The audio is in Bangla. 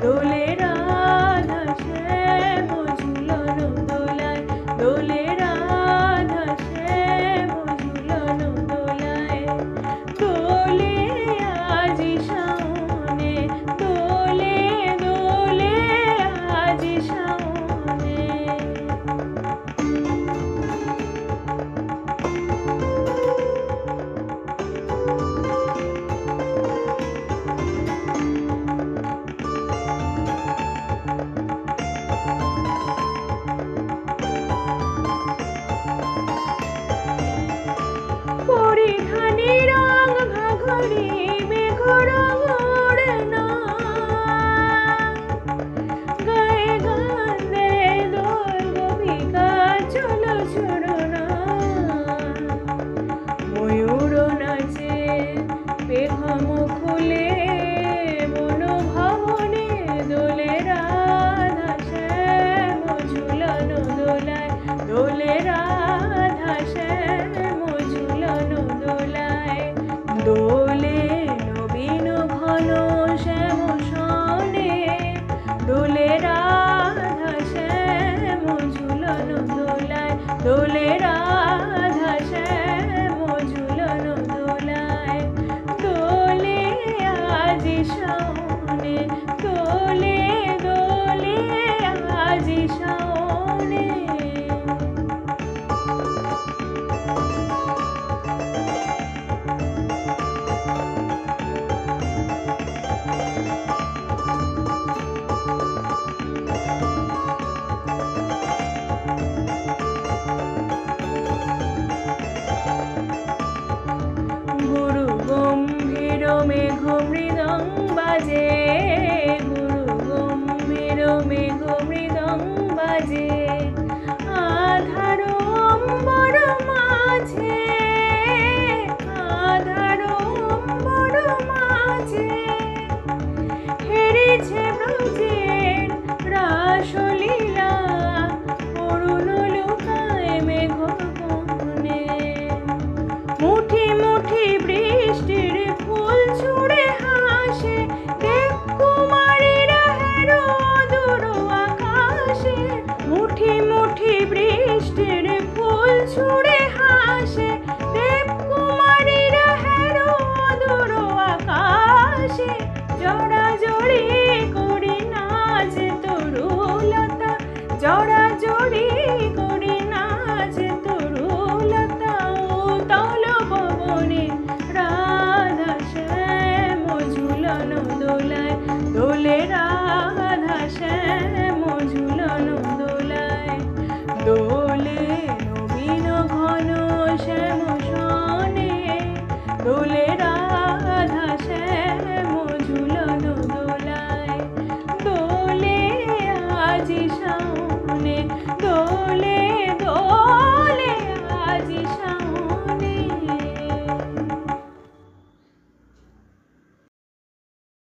দোলে রাধা শ্যাম ঝুলন দোলায়, দোলে রাধা শ্যাম ঝুলন দোলায়। দোলে আজি শাওনে, দোলে দোলে আজি শাওনে। পরিধানী রং ঘাঘরি মেঘ রং ওড়না, গায়ে গান দে দোল গোপিকা চলো ছড়না। ময়ূর নাচে পেখম খুলে বন ভবনে, দোলে রাধা শ্যাম ঝুলন দোলায়, দোলে রাধা শ্যাম ঝুলন দোলায়। দোলে নবীন ঘন শ্যাম সনে, দোলে রাধা শ্যাম ঝুলন দোলায়, দোলে রাধা শ্যাম ঝুলন দোলায়। দোলে আজি শাওনে, দোলে দোলে আজি শাওনে। গুরু গম্ভীর মেঘ মৃদং বাজে, গুরু গম্ভীর মেঘ মৃদং বাজে। আধার অম্বর মাঝে, আধার অম্বর মাঝে হেরেছে ব্রজের রাসলীলা, অরুণ লুকায় মেঘ কোণে। মুঠি মুঠি বৃষ্টির ফুল ছুঁড়ে হাসে, দেব কুমারীরা হেরো দূর আকাশে। মুঠি মুঠি বৃষ্টির ফুল ছুঁড়ে হাসে, দেব কুমারীরা হেরো দূর আকাশে। জড়াজড়ি করি নাচে তরুলতা, জড়াজড়ি করি নাচে তরুলতা। উতল পবনে রাধা শ্যাম ঝুলন দোলায়, দোলে রাধা শ্যাম ঝুলন দোলায়। দোলে নবীন ঘন শ্যাম সনে, দোলে রাধা শ্যাম ঝুলন দোলায়। দোলে আজি শাওনে।